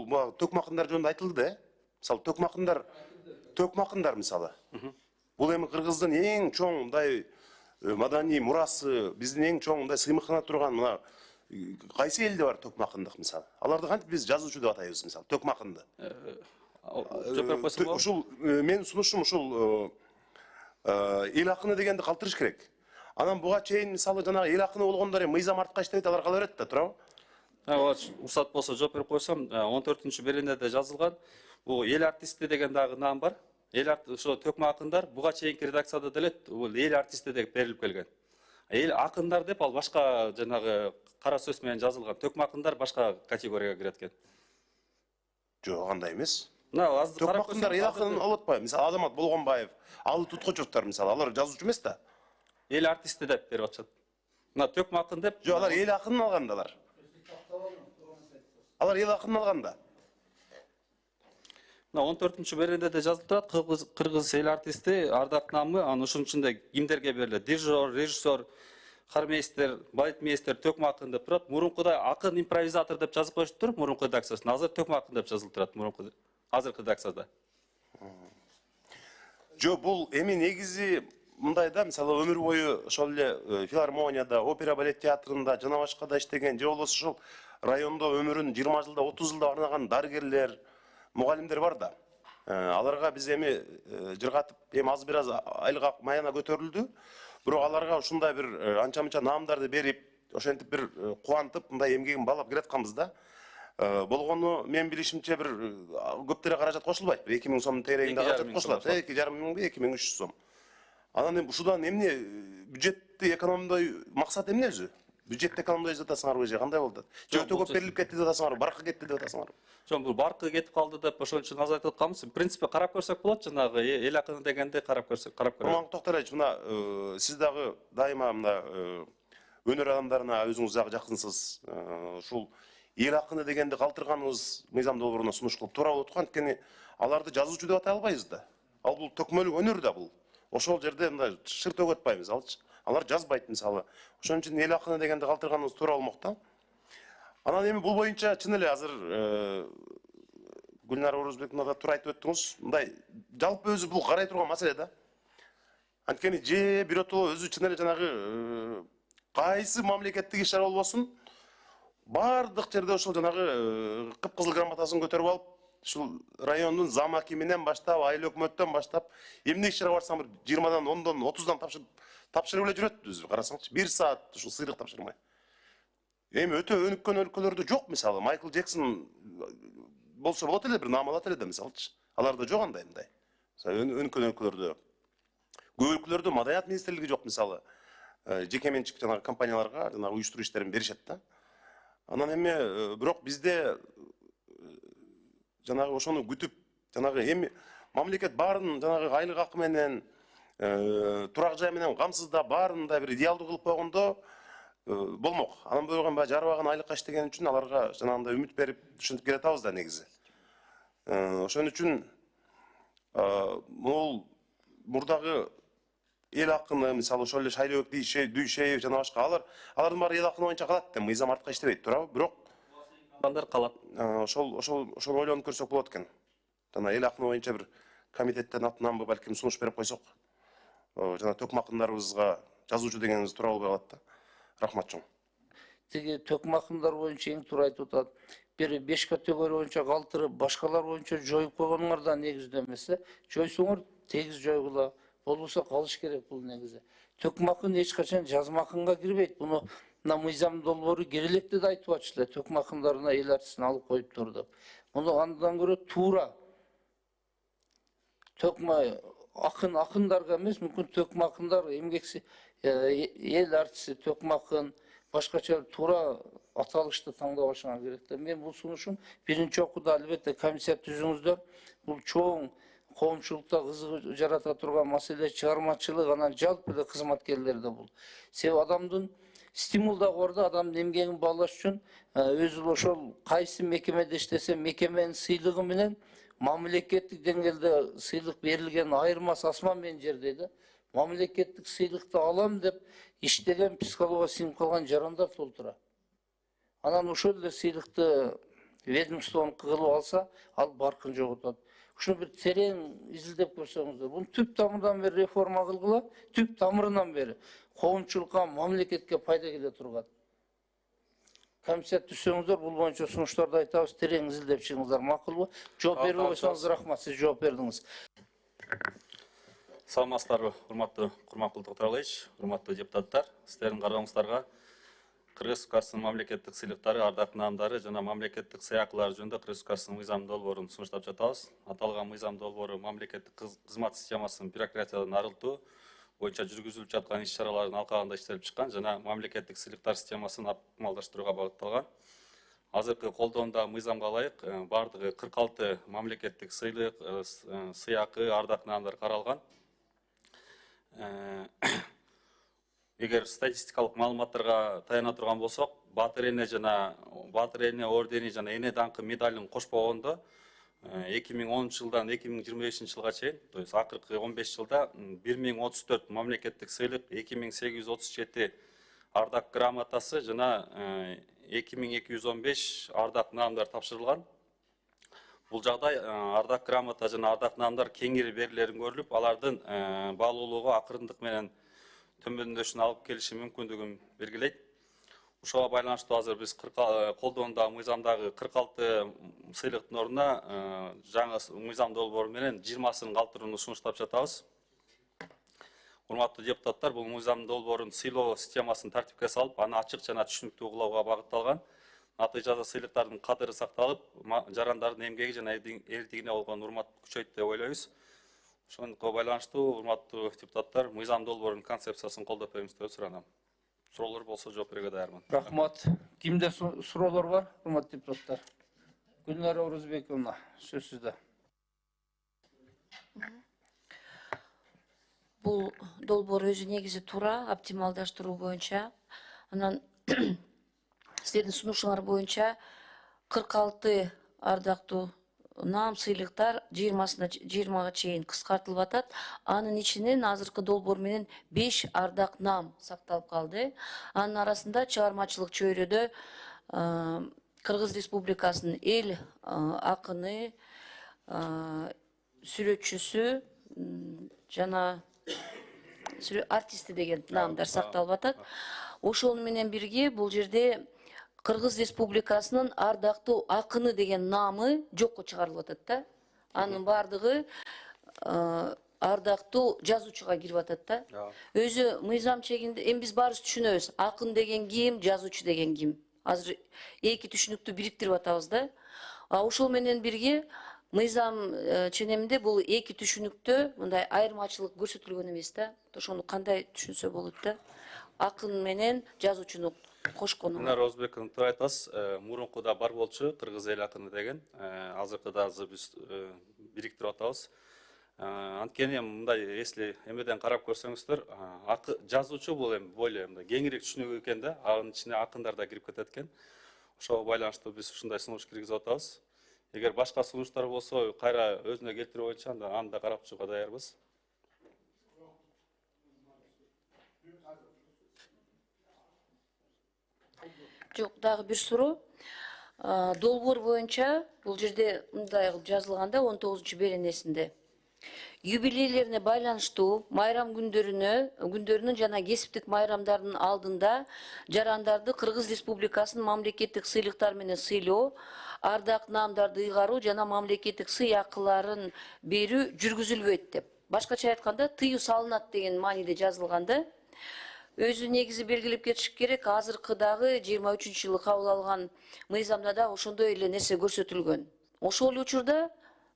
төкмакындар жөнүндө айтылды да. Мисалы төкмакындар мисалы. Бул эми Кыргыздын эң чоң мындай маданий мурасы, биздин эң чоң мындай сыймыктана турган мына кайсы элде бар төкмакындык мисалы. Аларды кантип биз жазуучу деп атайбыз мисалы, төкмакынды. Жооп берип койсом болобу? Ушул менин сунушум ушул эл акыны дегенди калтырыш керек. Анан буга чейин мисалы жанагы эл акыны болгондор мыйзам артка иштебейт, алар кала берет да, туурабы? Уруксат болсо жооп берип койсом, 14-беренеде жазылган. Бул эл артисти деген дагы наам бар. Ошо төкмакындар буга чейинки редакцияда деле бул эл артисти деп берилип келген. Эл акындар деп ал башка жанагы кара сөз менен жазылган. Төкмакындар башка категорияга кирет экен. Жок, андай эмес. Төкмакындар эл акынын алып атпайбы? Мисалы Азамат Болгонбаев, Алы Туткучевдор мисалы, алар жазуучу эмес да. Эл артисти деп берип атышат. Мына төкмакын деп. Жок, алар эл акынын алгандалар. Алар эл акынын алганда. Мына 14-беренеде жазылып турат, кыргыз эл артисти ардак наамы, анын ушунун ичинде кимдерге берилет? Дирижер, режиссер, хармейстер, балетмейстер, төкмакын деп турат. Мурункуда акын импровизатор деп жазып коюштур, мурунку редакциясында. Азыр төкмакын деп жазылып турат мурунку азыркы редакцияда. Жок, бул эми негизи мындай да, мисалы өмүр бою ошол эле филармонияда, опера балет театрында жана башка да иштеген, же болбосо ошол райондо өмүрүн 20 жылда, 30 жылда арнаган дарыгерлер, мугалимдер бар да. Аларга биз эми жыргатып, эми аз бир аз айлык маяна көтөрүлдү. Бирок аларга ушундай бир анча-мынча наамдарды берип, ошентип бир кубантып, мындай эмгегин баалап келатканбыз да. Болгону мен билишимче бир көп деле каражат кошулбайт. 2000 сом тегерегинде каражат кошулат. 2,5 миңби, 2300 сом. Анан эми ушудан эмне бюджетти экономдой максат эмне өзү? Бюджетти экономдой деп атасыңарбы же кандай болду? Же өтө көп берилип кетти деп атасыңарбы, баркы кетти деп атасыңарбы? Жок, бул баркы кетип калды деп ошон үчүн аз айтып атканбыз. В принципе, карап көрсөк болот, жанагы эл акыны дегенде карап көрсөк, карап көрөлү. Токтолович, мына сиз дагы дайыма мына өнөр адамдарына өзүңүз дагы жакынсыз. Ушул эл акыны дегенди калтырганыбыз мыйзам долбооруна сунуш кылып туура болот го, анткени аларды жазуучу деп атай албайбыз да. Ал бул төкмөлүк өнөр да бул. Ошол жерде мындай шыр төгөт атпайбыз, алчы. Алар жазбайт мисалы. Ошон үчүн эл акыны дегенди калтырганыбыз туура болмок да. Анан эми бул боюнча чын эле азыр Гүлнар Орозбековна да туура айтып өттүңүз. Мындай жалпы өзү бул карай турган маселе да. Анткени же биротоло өзү чын эле жанагы кайсы мамлекеттик иш-чара болбосун, бардык жерде ошол жанагы кыпкызыл грамотасын көтөрүп алып, ушул райондун зам акиминен баштап, айыл өкмөттөн баштап, эмне иш-чара барсаң бир 20дан, 10дан, 30дан тапшырып эле жүрөт өзү, карасаңчы. 1 саат ушул сыйрык тапшырмай. Эми өтө өнүккөн өлкөлөрдө жок мисалы. Майкл Джексон болсо болот эле, бир наам алат эле да мисалчы. Аларда жок андай мындай. Өнүккөн өлкөлөрдө. Көп өлкөлөрдө маданият министрлиги жок мисалы. Жеке менчик жанагы компанияларга жанагы уюштуруу иштерин беришет да. Анан эми бирок бизде жанагы ошону күтүп, жанагы эми мамлекет баарын жанагы айлык акы менен, турак жай менен камсыздап, баарын да бир идеалдуу кылып койгондо болмок. Анан болгон баягы жарыбаган айлыкка иштеген үчүн аларга жанагындай үмүт берип ушинтип келе атабыз да негизи. Ошон үчүн могул мурдагы эл акыны мисалы ошол эле Шайлообек Дүйшеев жана башка алардын баары эл акыны боюнча калат да, мыйзам артка иштебейт, туурабы? Бирок адамдар калат. Ошол ойлонуп көрсөк болот экен. Жана эл акыны боюнча бир комитеттен атынан балким сунуш берип койсок, жана төкмакындарыбызга жазуучу дегенибиз туура болбой калат да. Рахмат чоң. Тиги төкмакындар боюнча эң туура айтып атат. Бир 5 категория боюнча калтырып, башкалар боюнча жоюп койгонуңар да негиздүү эмес. Жойсоңор тегиз жойгула, болбосо калыш керек бул негизи. Төкмакын эч качан жазмакынга кирбейт. Буну мына мыйзам долбоору керелекте да айтып атышты. Төкмакындарына эл артистин алып коюп тур деп. Муну андан көрө туура акындарга эмес, мүмкүн төкмакындар эмгекси эл артисти төкмакын башкача туура аталышты таңдабашыңар керек да. Мен бул сунушум биринчи окууда албетте комиссия түзүңүздөр. Бул чоң коомчулукта кызык жарата турган маселе, чыгармачылык, анан жалпы эле кызматкерлерде бул. Себеби адамдын стимул да бар да, адамдын эмгегин баалаш үчүн өзү ошол кайсы мекемеде иштесе, мекеменин сыйлыгы менен мамлекеттик деңгээлде сыйлык берилген айырмасы асман менен жердей да. Мамлекеттик сыйлыкты алам деп иштеген психология сиңип калган жарандар толтура. Анан ошол эле сыйлыкты ведомствоны кылып алса, ал баркын жоготот. Ушуну бир терең изилдеп көрсөңүздөр. Буну түп тамырдан бери реформа кылгыла, түп тамырынан бери коомчулукка, мамлекетке пайда келе турган. Комиссия түзсөңүздөр, бул боюнча сунуштарды айтабыз, терең изилдеп чыгыңыздар, макулбу? Жооп берип койсоңуз рахмат, сиз жооп бердиңиз. Саламатсыздарбы, урматтуу Курманкул Токтогулович, урматтуу депутаттар. Сиздердин карооңуздарга Кыргыз Республикасынын мамлекеттик сыйлыктары, ардактуу наамдары жана мамлекеттик сыйакылар жөнүндө Кыргыз Республикасынын мыйзам долбоорун сунуштап жатабыз. Аталган мыйзам долбоору мамлекеттик кызмат системасынын бюрократиядан арылтуу боюнча жүргүзүлүп жаткан иш-чаралардын алкагында иштелип чыккан жана мамлекеттик сыйлыктар системасын оптималдаштырууга багытталган. Азыркы колдоондогу мыйзамга ылайык бардыгы 46 мамлекеттик сыйлык, сыйакы, ардактуу наамдар каралган. Эгер статистикалык маалыматтарга таяна турган болсок, Батыр эне ордени жана эне даңкы медалын кошпогондо 2010 жылдан 2025 жылга чейин, то есть акыркы 15 жылда 1034 мамлекеттик сыйлык, 2837 ардак грамотасы жана 2215 ардак наамдар тапшырылган. Бул жагдай ардак грамота жана ардак наамдар кеңири берилерин көрүлүп, алардын баалуулугу акырындык менен төмөндөшүнө алып келиши мүмкүндүгүн белгилейт. Ошого байланыштуу азыр биз колдоондогу мыйзамдагы 46 сыйлыктын ордуна жаңы мыйзам долбоору менен 20-сын калтырууну сунуштап жатабыз. Урматтуу депутаттар, бул мыйзам долбоорун сыйлоо системасын тартипке салып, аны ачык жана түшүнүктүү кылууга багытталган. Натыйжада сыйлыктардын кадыры сакталып, жарандардын эмгеги жана элдигине болгон урмат күчөйт деп ойлойбуз. Ошонго байланыштуу урматтуу депутаттар, мыйзам долбоорунун концепциясын колдоп бериңиздерди суранам. Суроолор болсо жооп берүүгө даярмын. Рахмат. Кимде суроолор бар, урматтуу депутаттар? Гүлнара Орозбековна, сөз сизде. Бул долбоор өзү негизи туура, оптималдаштыруу боюнча. Анан силердин сунушуңар боюнча 46 ардактуу наам сыйлыктар 20-га чейин кыскартылып атат. Анын ичинен азыркы долбоор менен 5 ардак наам сакталып калды. Анын арасында чыгармачылык чөйрөдө Кыргыз Республикасынын эл акыны, сүрөтчүсү жана артисти деген наамдар сакталып атат. Ошол менен бирге бул жерде Кыргыз Республикасынын ардактуу акыны деген наамы жокко чыгарылып атат да. Анын бардыгы ардактуу жазуучуга кирип атат да. Өзү мыйзам чегинде эми биз баарыбыз түшүнөбүз. Акын деген ким, жазуучу деген ким? Азыр эки түшүнүктү бириктирип атабыз да. Ошол менен бирге мыйзам ченеминде бул эки түшүнүктө мындай айырмачылык көрсөтүлгөн эмес да. Ошону кандай түшүнсө болот да? Акын менен жазуучуну кошкону. Гүлнара Орозбековна, туура айтасыз. Мурункуда бар болчу Кыргыз эл акыны деген. Азыркыда биз бириктирип атабыз. Анткени мындай, если эмеден карап көрсөңүздөр, жазуучу бул эми более кеңирээк түшүнүк экен да. Анын ичине акындар да кирип кетет экен. Ошого байланыштуу биз ушундай сунуш киргизип атабыз. Эгер башка сунуштар болсо, кайра өзүнө келтирүү боюнча аны да карап чыгууга даярбыз. Жок, дагы бир суроо. Долбоор боюнча бул жерде мындай кылып жазылганда 19-беренесинде юбилейлерине байланыштуу майрам күндөрүнүн жана кесиптик майрамдардын алдында жарандарды Кыргыз Республикасынын мамлекеттик сыйлыктар менен сыйлоо, ардак наамдарды ыйгаруу жана мамлекеттик сыйакыларын берүү жүргүзүлбөйт деп. Башкача айтканда, тыюу салынат деген мааниде жазылганда, өзү негизи белгилеп кетиш керек. Азыркыдагы 23-жылы кабыл алган мыйзамда да ошондой эле нерсе көрсөтүлгөн. Ошол учурда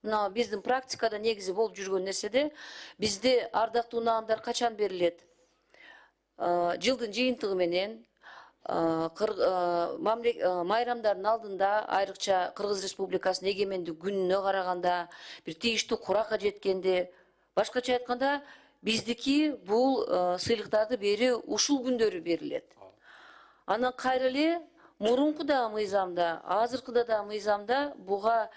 мына биздин практикада негизи болуп жүргөн нерседе бизде ардактуу наамдар качан берилет? Жылдын жыйынтыгы менен майрамдардын алдында, айрыкча Кыргыз Республикасынын эгемендик күнүнө караганда, бир тийиштүү куракка жеткенде, башкача айтканда, биздики бул сыйлыктарды берүү ушул күндөрү берилет. Анан кайра эле мурунку да мыйзамда, азыркыда да мыйзамда буга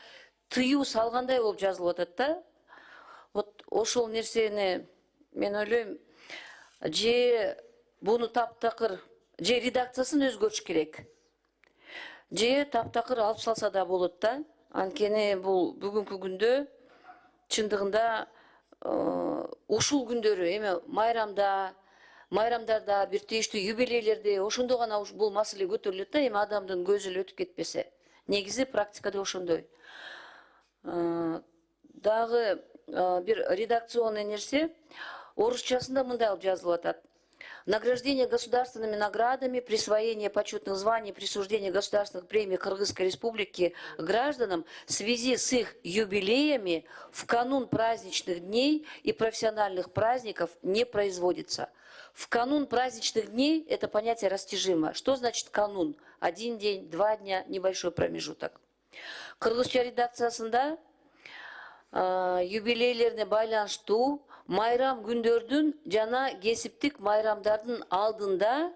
тыюу салгандай болуп жазылып атат да. Вот ошол нерсени мен ойлойм, же буну таптакыр, же редакциясын өзгөртүш керек. же таптакыр алып салса да болот да. Анткени бул бүгүнкү күндө чындыгында ушул күндөрү эми майрамдарда бир тийиштүү юбилейлерде ошондо гана бул маселе көтөрүлөт да, эми адамдын көзү эле өтүп кетпесе. Негизи практикада ошондой. Дагы бир редакционный нерсе, орусчасында мындай кылып жазылып атат. Награждение государственными наградами, присвоение почетных званий, присуждение государственных премий Кыргызской Республики гражданам в связи с их юбилеями в канун праздничных дней и профессиональных праздников не производится. В канун праздничных дней это понятие растяжимо. Что значит канун? 1 день, 2 дня, небольшой промежуток. Кыргызча редакциясында юбилейлерine байланыштуу майрам күндөрдүн жана кесиптик майрамдардын алдында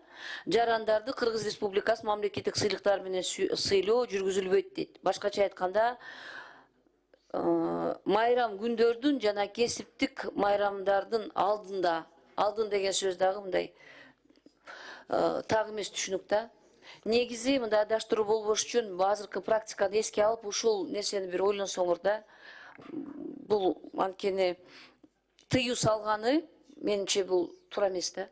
жарандарды Кыргыз Республикасы мамлекеттик сыйлыктар менен сыйлоо жүргүзүлбөйт дейт. Башкача айтканда, майрам күндөрдүн жана кесиптик майрамдардын алдында деген сөз дагы мындай так эмес түшүнүк да. Негизи мындай адаштыруу болбош үчүн азыркы практиканы эске алып ушул нерсени бир ойлонсоңор да. Бул анткени тыюу салганы менимче бул туура эмес да.